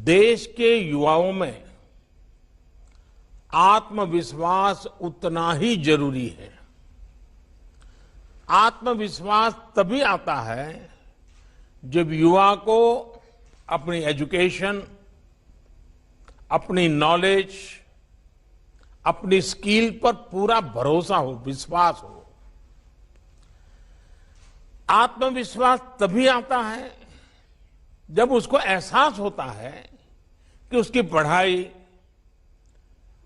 देश के युवाओं में आत्मविश्वास उतना ही जरूरी है। आत्मविश्वास तभी आता है जब युवा को अपनी एजुकेशन, अपनी नॉलेज, अपनी स्किल पर पूरा भरोसा हो, विश्वास हो। आत्मविश्वास तभी आता है जब उसको एहसास होता है कि उसकी पढ़ाई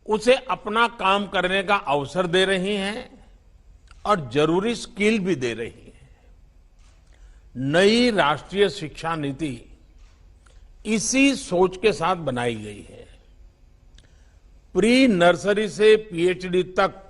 उसे अपना काम करने का अवसर दे रही है और जरूरी स्किल भी दे रही है। नई राष्ट्रीय शिक्षा नीति इसी सोच के साथ बनाई गई है। प्री नर्सरी से पीएचडी तक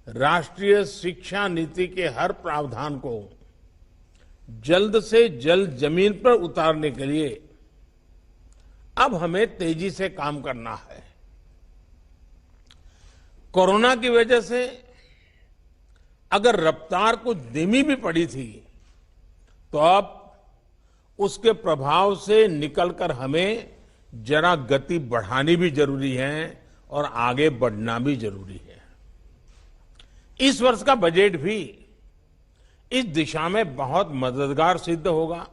राष्ट्रीय शिक्षा नीति के हर प्रावधान को जल्द से जल्द जमीन पर उतारने के लिए अब हमें तेजी से काम करना है। कोरोना की वजह से अगर रफ्तार कुछ धीमी भी पड़ी थी, तो अब उसके प्रभाव से निकलकर हमें जरा गति बढ़ानी भी जरूरी है और आगे बढ़ना भी जरूरी है। इस वर्ष का बजट भी इस दिशा में बहुत मददगार सिद्ध होगा।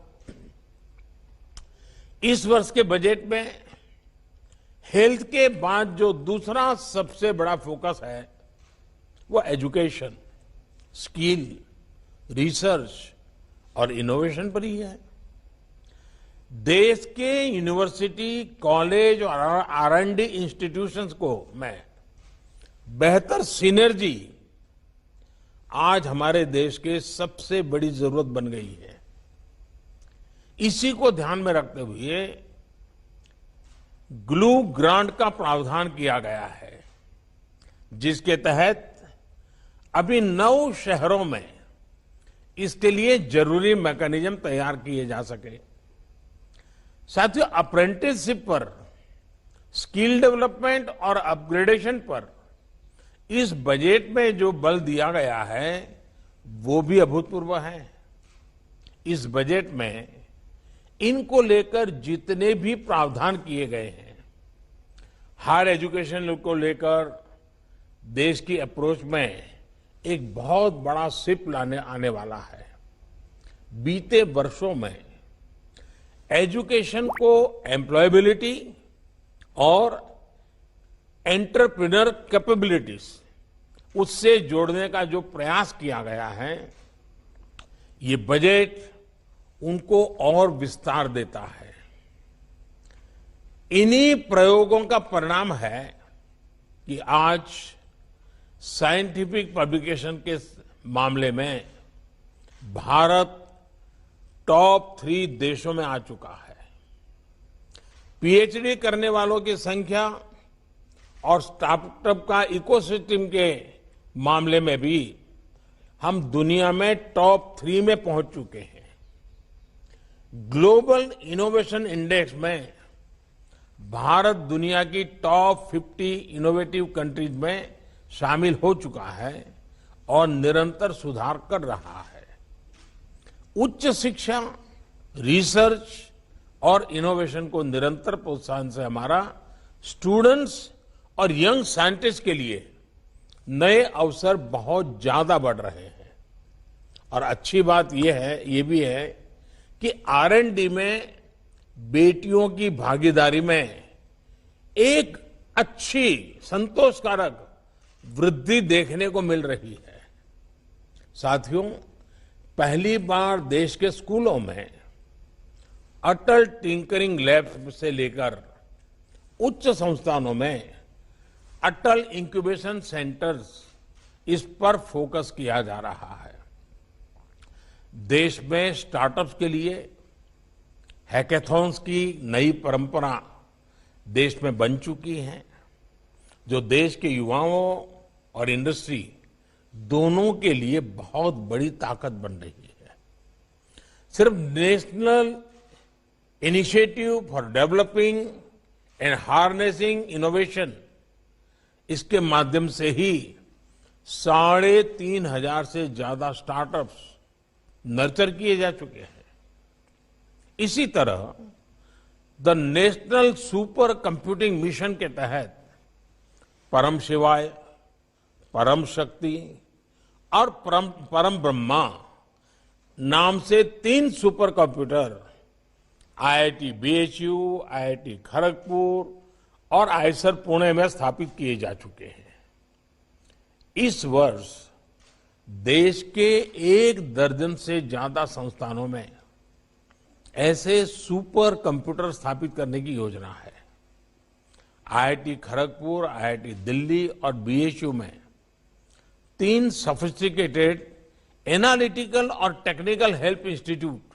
इस वर्ष के बजट में हेल्थ के बाद जो दूसरा सबसे बड़ा फोकस है वो एजुकेशन, स्किल, रिसर्च और इनोवेशन पर ही है। देश के यूनिवर्सिटी, कॉलेज और R&D इंस्टीट्यूशंस को में बेहतर सिनर्जी आज हमारे देश के सबसे बड़ी जरूरत बन गई है। इसी को ध्यान में रखते हुए ग्लू ग्रांट का प्रावधान किया गया है, जिसके तहत अभी 9 शहरों में इसके लिए जरूरी मैकेनिज्म तैयार किए जा सके। साथियों, अप्रेंटिसशिप पर, स्किल डेवलपमेंट और अपग्रेडेशन पर इस बजट में जो बल दिया गया है वो भी अभूतपूर्व है। इस बजट में इनको लेकर जितने भी प्रावधान किए गए हैं, हायर एजुकेशन को लेकर देश की अप्रोच में एक बहुत बड़ा शिफ्ट लाने आने वाला है। बीते वर्षों में एजुकेशन को एम्प्लॉयबिलिटी और एंटरप्रेन्योर कैपेबिलिटीज उससे जोड़ने का जो प्रयास किया गया है, ये बजट उनको और विस्तार देता है। इन्हीं प्रयोगों का परिणाम है कि आज साइंटिफिक पब्लिकेशन के मामले में भारत टॉप 3 देशों में आ चुका है। पीएचडी करने वालों की संख्या और स्टार्टअप का इकोसिस्टम के मामले में भी हम दुनिया में टॉप 3 में पहुंच चुके हैं। ग्लोबल इनोवेशन इंडेक्स में भारत दुनिया की टॉप 50 इनोवेटिव कंट्रीज में शामिल हो चुका है और निरंतर सुधार कर रहा है। उच्च शिक्षा, रिसर्च और इनोवेशन को निरंतर प्रोत्साहन से हमारा स्टूडेंट्स और यंग साइंटिस्ट के लिए नए अवसर बहुत ज्यादा बढ़ रहे हैं। और अच्छी बात ये भी है कि R&D में बेटियों की भागीदारी में एक अच्छी, संतोषकारक वृद्धि देखने को मिल रही है। साथियों, पहली बार देश के स्कूलों में अटल टिंकरिंग लैब से लेकर उच्च संस्थानों में अटल इंक्यूबेशन सेंटर्स, इस पर फोकस किया जा रहा है। देश में स्टार्टअप्स के लिए हैकेथॉन्स की नई परंपरा देश में बन चुकी है, जो देश के युवाओं और इंडस्ट्री दोनों के लिए बहुत बड़ी ताकत बन रही है। सिर्फ national initiative for developing and harnessing innovation, इसके माध्यम से ही 3,500 से ज्यादा स्टार्टअप्स नर्चर किए जा चुके हैं। इसी तरह the national super computing mission के तहत परम शिवाय, परम शक्ति और परम ब्रह्मा नाम से 3 super computer IIT BHU, IIT Kharagpur और आईएसआर पुणे में स्थापित किए जा चुके हैं। इस वर्ष देश के 1 दर्जन से ज्यादा संस्थानों में ऐसे सुपर कंप्यूटर स्थापित करने की योजना है। आईआईटी खड़गपुर, आईआईटी दिल्ली और बीएचयू में 3 सोफिस्टिकेटेड एनालिटिकल और टेक्निकल हेल्प इंस्टीट्यूट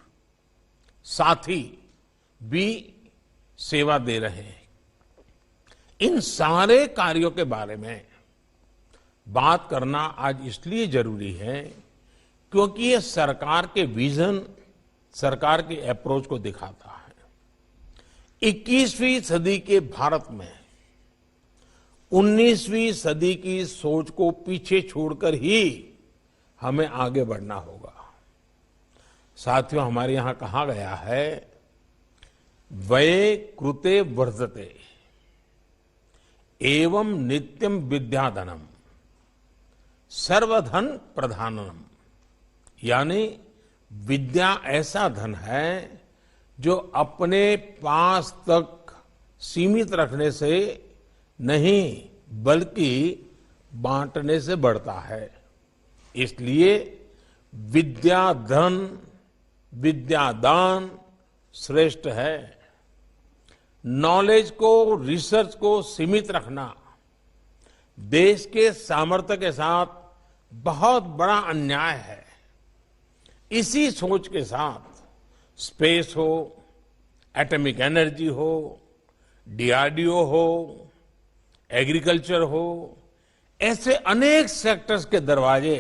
साथ ही भी सेवा दे रहे हैं। इन सारे कार्यों के बारे में बात करना आज इसलिए जरूरी है क्योंकि ये सरकार के विजन, सरकार के अप्रोच को दिखाता है। 21वीं सदी के भारत में 19वीं सदी की सोच को पीछे छोड़कर ही हमें आगे बढ़ना होगा। साथियों, हमारे यहां कहा गया है, व्यय कृते वर्धते एवं नित्यम विद्याधनम सर्वधन प्रधानम, यानी विद्या ऐसा धन है जो अपने पास तक सीमित रखने से नहीं बल्कि बांटने से बढ़ता है। इसलिए विद्या धन, विद्यादान श्रेष्ठ है। नॉलेज को, रिसर्च को सीमित रखना देश के सामर्थ्य के साथ बहुत बड़ा अन्याय है। इसी सोच के साथ स्पेस हो, एटॉमिक एनर्जी हो, डीआरडीओ हो, एग्रीकल्चर हो, ऐसे अनेक सेक्टर्स के दरवाजे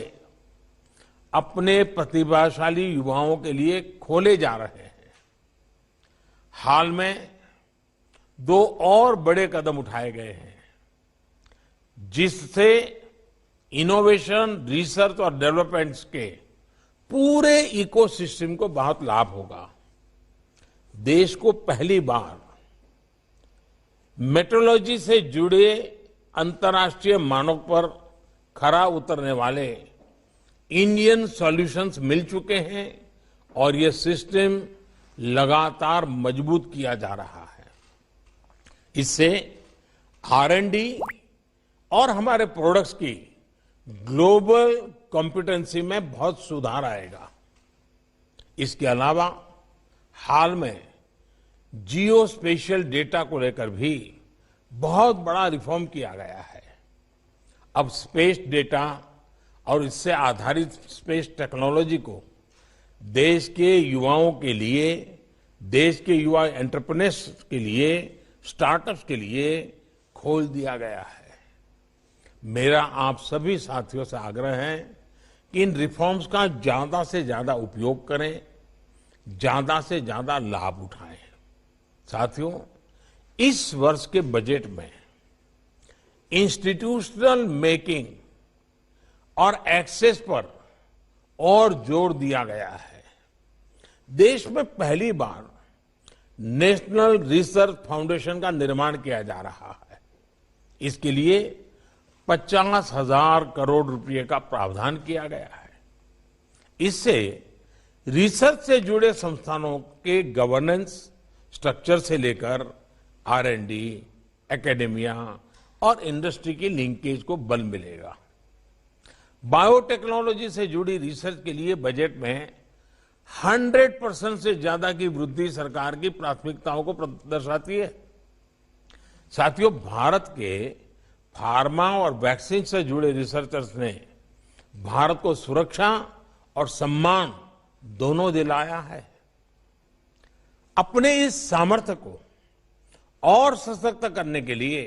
अपने प्रतिभाशाली युवाओं के लिए खोले जा रहे हैं। हाल में 2 और बड़े कदम उठाए गए हैं जिससे इनोवेशन, रिसर्च और डेवलपमेंट के पूरे इकोसिस्टम को बहुत लाभ होगा। देश को पहली बार मेट्रोलॉजी से जुड़े अंतर्राष्ट्रीय मानक पर खरा उतरने वाले इंडियन सॉल्यूशंस मिल चुके हैं और ये सिस्टम लगातार मजबूत किया जा रहा है। इससे R&D और हमारे प्रोडक्ट्स की ग्लोबल कॉम्पिटेंसी में बहुत सुधार आएगा। इसके अलावा हाल में जियो स्पेशियल डेटा को लेकर भी बहुत बड़ा रिफॉर्म किया गया है। अब स्पेस डेटा और इससे आधारित स्पेस टेक्नोलॉजी को देश के युवाओं के लिए, देश के युवा एंटरप्रेन्योर्स के लिए, स्टार्टअप्स के लिए खोल दिया गया है। मेरा आप सभी साथियों से आग्रह है कि इन रिफॉर्म्स का ज्यादा से ज्यादा उपयोग करें, ज्यादा से ज्यादा लाभ उठाएं। साथियों, इस वर्ष के बजट में इंस्टीट्यूशनल मेकिंग और एक्सेस पर और जोर दिया गया है। देश में पहली बार नेशनल रिसर्च फाउंडेशन का निर्माण किया जा रहा है। इसके लिए 50,000 करोड़ रुपए का प्रावधान किया गया है। इससे रिसर्च से जुड़े संस्थानों के गवर्नेंस स्ट्रक्चर से लेकर R&D, एकेडेमिया और इंडस्ट्री की लिंकेज को बल मिलेगा। बायोटेक्नोलॉजी से जुड़ी रिसर्च के लिए बजट में 100% से ज्यादा की वृद्धि सरकार की प्राथमिकताओं को दर्शाती है। साथियों, भारत के फार्मा और वैक्सीन से जुड़े रिसर्चर्स ने भारत को सुरक्षा और सम्मान दोनों दिलाया है। अपने इस सामर्थ्य को और सशक्त करने के लिए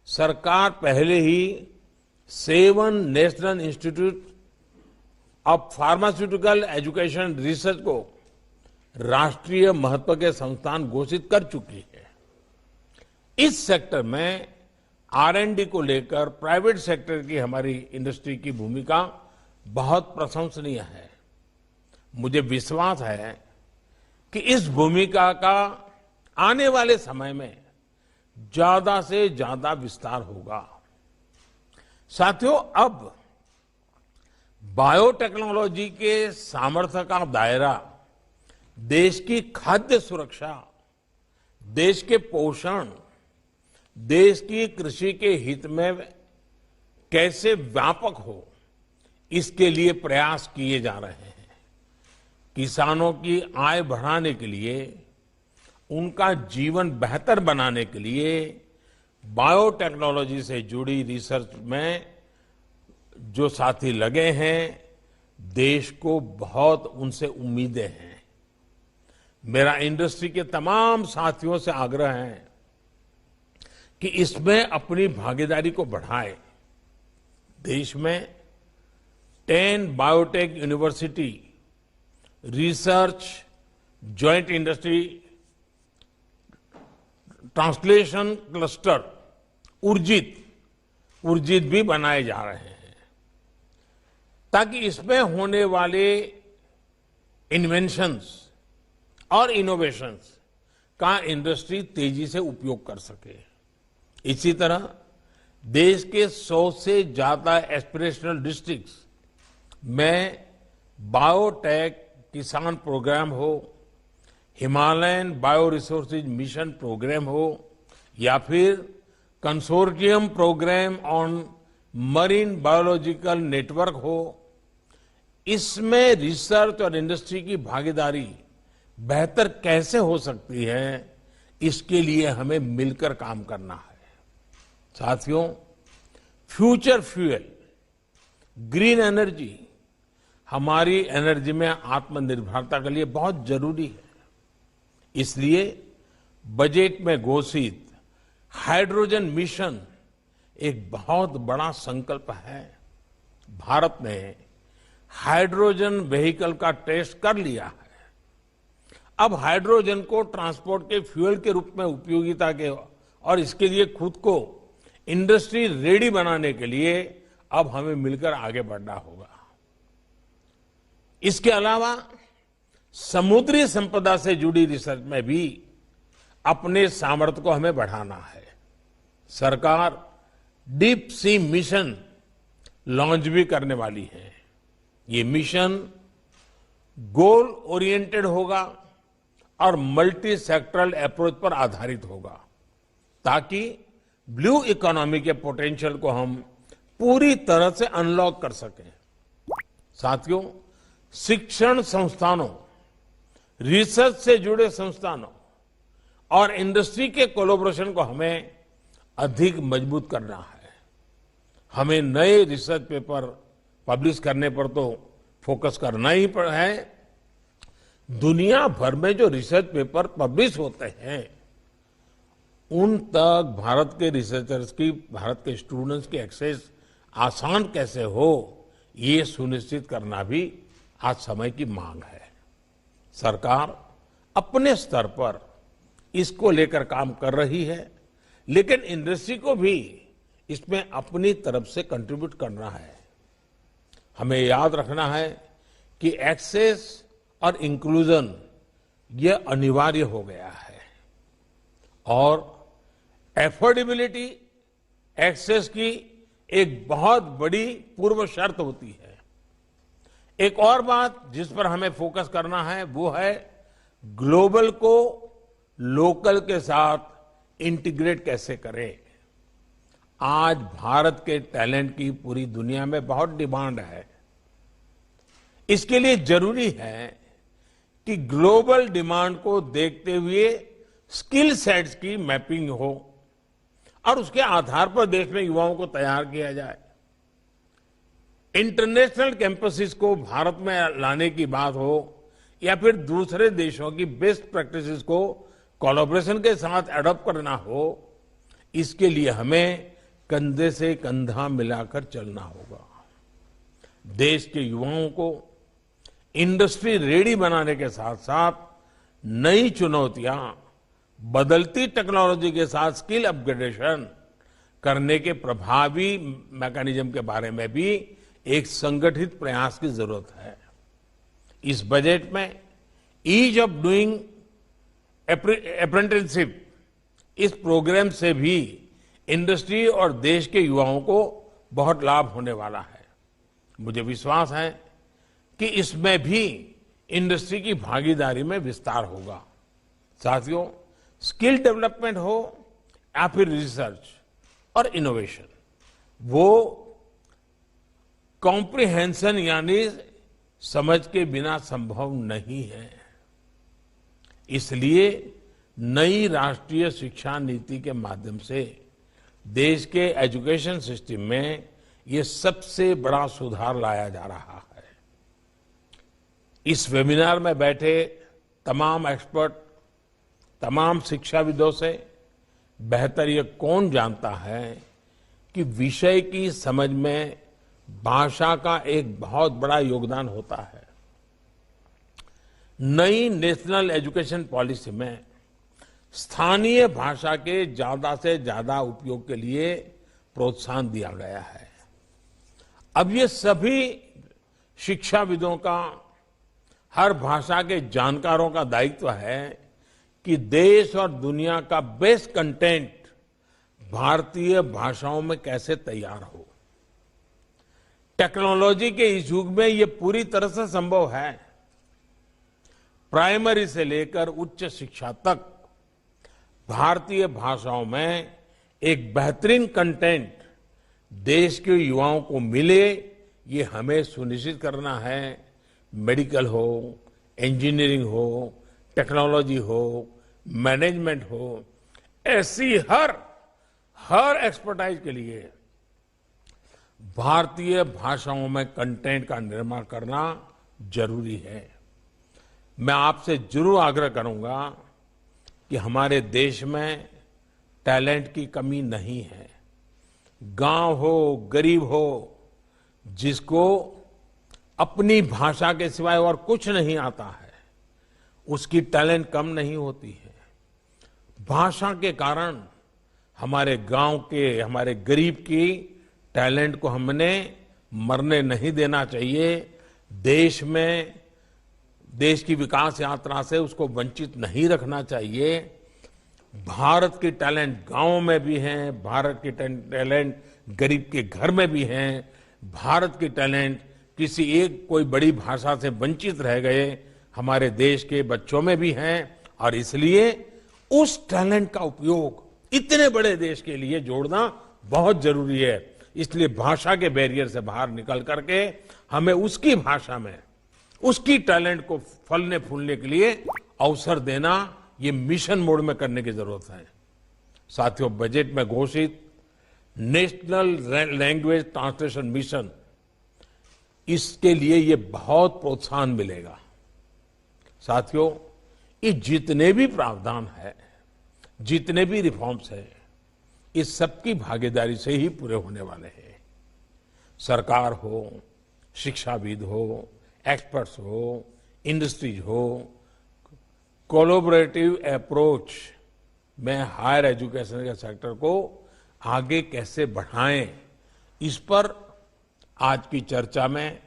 सरकार पहले ही 7 national institute of pharmaceutical education research को राष्ट्रीय महत्व के संस्थान घोषित कर चुकी है। इस सेक्टर में R&D को लेकर प्राइवेट सेक्टर की हमारी इंडस्ट्री की भूमिका बहुत प्रशंसनीय है। मुझे विश्वास है कि इस भूमिका का आने वाले समय में ज्यादा से ज्यादा विस्तार होगा। साथियों, अब बायोटेक्नोलॉजी के सामर्थ्य का दायरा देश की खाद्य सुरक्षा, देश के पोषण, देश की कृषि के हित में कैसे व्यापक हो, इसके लिए प्रयास किए जा रहे हैं। किसानों की आय बढ़ाने के लिए, उनका जीवन बेहतर बनाने के लिए बायोटेक्नोलॉजी से जुड़ी रिसर्च में जो साथी लगे हैं, देश को बहुत उनसे उम्मीदें हैं। मेरा इंडस्ट्री के तमाम साथियों से आग्रह है कि इसमें अपनी भागीदारी को बढ़ाएं। देश में 10 biotech university research, joint industry translation cluster Urjit भी बनाए जा रहे हैं, ताकि इसमें होने वाले इन्वेंशंस और इनोवेशंस का इंडस्ट्री तेजी से उपयोग कर सके। इसी तरह देश के 100 से ज्यादा एस्पिरेशनल डिस्ट्रिक्ट्स में बायोटेक किसान प्रोग्राम हो, Himalayan bio resources mission program हो, या फिर consortium program on marine biological network हो, इसमें रिसर्च और इंडस्ट्री की भागीदारी बेहतर कैसे हो सकती है, इसके लिए हमें मिलकर काम करना है। साथियों, फ्यूचर फ्यूल, ग्रीन एनर्जी हमारी एनर्जी में आत्मनिर्भरता के लिए बहुत जरूरी है। इसलिए बजट में घोषित हाइड्रोजन मिशन एक बहुत बड़ा संकल्प है। भारत ने हाइड्रोजन व्हीकल का टेस्ट कर लिया है। अब हाइड्रोजन को ट्रांसपोर्ट के फ्यूल के रूप में उपयोगिता के और इसके लिए खुद को इंडस्ट्री रेडी बनाने के लिए अब हमें मिलकर आगे बढ़ना होगा। इसके अलावा समुद्री संपदा से जुड़ी रिसर्च में भी अपने सामर्थ्य को हमें बढ़ाना है। सरकार डीप सी मिशन लॉन्च भी करने वाली है। ये मिशन गोल ओरिएंटेड होगा और मल्टी सेक्टरल अप्रोच पर आधारित होगा, ताकि ब्लू इकोनॉमी के पोटेंशियल को हम पूरी तरह से अनलॉक कर सकें। साथियों, शिक्षण संस्थानों, रिसर्च से जुड़े संस्थानों और इंडस्ट्री के कोलैबोरेशन को हमें अधिक मजबूत करना है। हमें नए रिसर्च पेपर पब्लिश करने पर तो फोकस करना ही है। दुनिया भर में जो रिसर्च पेपर पब्लिश होते हैं, उन तक भारत के रिसर्चर्स की, भारत के स्टूडेंट्स की एक्सेस आसान कैसे हो, ये सुनिश्चित करना भी आज समय की मांग है। सरकार अपने स्तर पर इसको लेकर काम कर रही है, लेकिन इंडस्ट्री को भी इसमें अपनी तरफ से कंट्रीब्यूट करना है। हमें याद रखना है कि एक्सेस और इंक्लूजन ये अनिवार्य हो गया है, और एफोर्डेबिलिटी एक्सेस की एक बहुत बड़ी पूर्व शर्त होती है। एक और बात जिस पर हमें फोकस करना है वो है ग्लोबल को लोकल के साथ इंटीग्रेट कैसे करें। आज भारत के टैलेंट की पूरी दुनिया में बहुत डिमांड है। इसके लिए जरूरी है कि ग्लोबल डिमांड को देखते हुए स्किल सेट्स की मैपिंग हो और उसके आधार पर देश में युवाओं को तैयार किया जाए। इंटरनेशनल कैंपसेस को भारत में लाने की बात हो या फिर दूसरे देशों की बेस्ट प्रैक्टिसेस को कोलैबोरेशन के साथ एडॉप्ट करना हो, इसके लिए हमें कंधे से कंधा मिलाकर चलना होगा। देश के युवाओं को इंडस्ट्री रेडी बनाने के साथ साथ नई चुनौतियां, बदलती टेक्नोलॉजी के साथ स्किल अपग्रेडेशन करने के प्रभावी मैकेनिज्म के बारे में भी एक संगठित प्रयास की जरूरत है। इस बजट में ईज ऑफ डूइंग अप्रेंटिसशिप, इस प्रोग्राम से भी इंडस्ट्री और देश के युवाओं को बहुत लाभ होने वाला है। मुझे विश्वास है कि इसमें भी इंडस्ट्री की भागीदारी में विस्तार होगा। साथियों, स्किल डेवलपमेंट हो या फिर रिसर्च और इनोवेशन, वो कॉम्प्रिहेंशन यानी समझ के बिना संभव नहीं है। इसलिए नई राष्ट्रीय शिक्षा नीति के माध्यम से देश के एजुकेशन सिस्टम में ये सबसे बड़ा सुधार लाया जा रहा है। इस वेबिनार में बैठे तमाम एक्सपर्ट, तमाम शिक्षाविदों से बेहतर ये कौन जानता है कि विषय की समझ में भाषा का एक बहुत बड़ा योगदान होता है। नई नेशनल एजुकेशन पॉलिसी में स्थानीय भाषा के ज्यादा से ज्यादा उपयोग के लिए प्रोत्साहन दिया गया है। अब ये सभी शिक्षाविदों का, हर भाषा के जानकारों का दायित्व है कि देश और दुनिया का बेस्ट कंटेंट भारतीय भाषाओं में कैसे तैयार हो। टेक्नोलॉजी के इस युग में ये पूरी तरह से संभव है। प्राइमरी से लेकर उच्च शिक्षा तक भारतीय भाषाओं में एक बेहतरीन कंटेंट देश के युवाओं को मिले, ये हमें सुनिश्चित करना है। मेडिकल हो, इंजीनियरिंग हो, टेक्नोलॉजी हो, मैनेजमेंट हो, ऐसी हर एक्सपर्टाइज के लिए भारतीय भाषाओं में कंटेंट का निर्माण करना जरूरी है। मैं आपसे जरूर आग्रह करूंगा कि हमारे देश में टैलेंट की कमी नहीं है। गांव हो, गरीब हो, जिसको अपनी भाषा के सिवाय और कुछ नहीं आता है, उसकी टैलेंट कम नहीं होती है। भाषा के कारण हमारे गांव के, हमारे गरीब की टैलेंट को हमने मरने नहीं देना चाहिए। देश की विकास यात्रा से उसको वंचित नहीं रखना चाहिए। भारत की टैलेंट गांवों में भी हैं, भारत की टैलेंट गरीब के घर में भी हैं, भारत की टैलेंट किसी एक कोई बड़ी भाषा से वंचित रह गए हमारे देश के बच्चों में भी हैं। और इसलिए उस टैलेंट का उपयोग इतने बड़े देश के लिए जोड़ना बहुत जरूरी है। इसलिए भाषा के बैरियर से बाहर निकल करके हमें उसकी भाषा में उसकी टैलेंट को फलने फूलने के लिए अवसर देना, ये मिशन मोड में करने की जरूरत है। साथियों, बजट में घोषित नेशनल लैंग्वेज ट्रांसलेशन मिशन, इसके लिए ये बहुत प्रोत्साहन मिलेगा। साथियों, ये जितने भी प्रावधान है, जितने भी रिफॉर्म्स है, इस सबकी भागीदारी से ही पूरे होने वाले हैं। सरकार हो, शिक्षाविद हो, एक्सपर्ट्स हो, इंडस्ट्रीज हो, कोलैबोरेटिव अप्रोच में हायर एजुकेशन के सेक्टर को आगे कैसे बढ़ाएं, इस पर आज की चर्चा में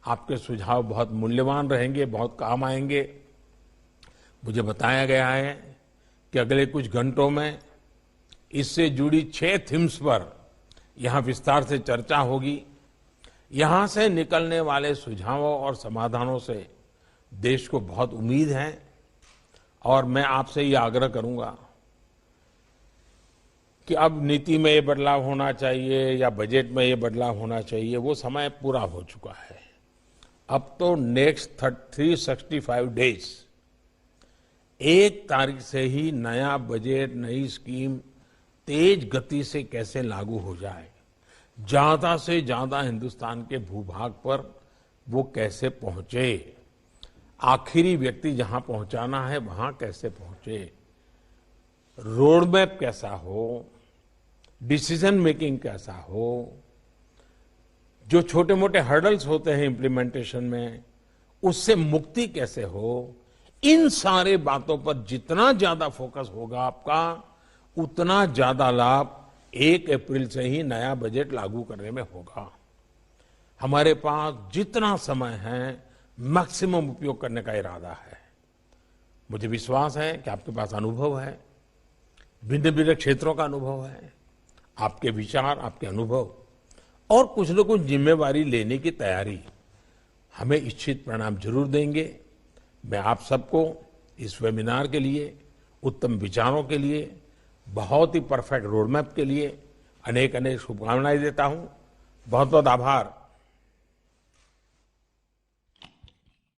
आपके सुझाव बहुत मूल्यवान रहेंगे, बहुत काम आएंगे। मुझे बताया गया है कि अगले कुछ घंटों में इससे जुड़ी 6 थीम्स पर यहां विस्तार से चर्चा होगी। यहां से निकलने वाले सुझावों और समाधानों से देश को बहुत उम्मीद है। और मैं आपसे ये आग्रह करूंगा कि अब नीति में ये बदलाव होना चाहिए या बजट में ये बदलाव होना चाहिए, वो समय पूरा हो चुका है। अब तो नेक्स्ट 365 डेज, 1 तारीख से ही नया बजट, नई स्कीम तेज गति से कैसे लागू हो जाए, ज्यादा से ज्यादा हिंदुस्तान के भूभाग पर वो कैसे पहुंचे, आखिरी व्यक्ति जहां पहुंचाना है वहां कैसे पहुंचे, रोड मैप कैसा हो, डिसीजन मेकिंग कैसा हो, जो छोटे मोटे हर्डल्स होते हैं इम्प्लीमेंटेशन में, उससे मुक्ति कैसे हो, इन सारे बातों पर जितना ज्यादा फोकस होगा आपका, उतना ज्यादा लाभ 1 अप्रैल से ही नया बजट लागू करने में होगा। हमारे पास जितना समय है मैक्सिमम उपयोग करने का इरादा है। मुझे विश्वास है कि आपके पास अनुभव है, भिन्न भिन्न क्षेत्रों का अनुभव है, आपके विचार, आपके अनुभव और कुछ न कुछ जिम्मेवारी लेने की तैयारी हमें इच्छित परिणाम जरूर देंगे। मैं आप सबको इस वेबिनार के लिए, उत्तम विचारों के लिए, बहुत ही परफेक्ट रोड मैप के लिए अनेक अनेक शुभकामनाएं देता हूं। बहुत बहुत आभार।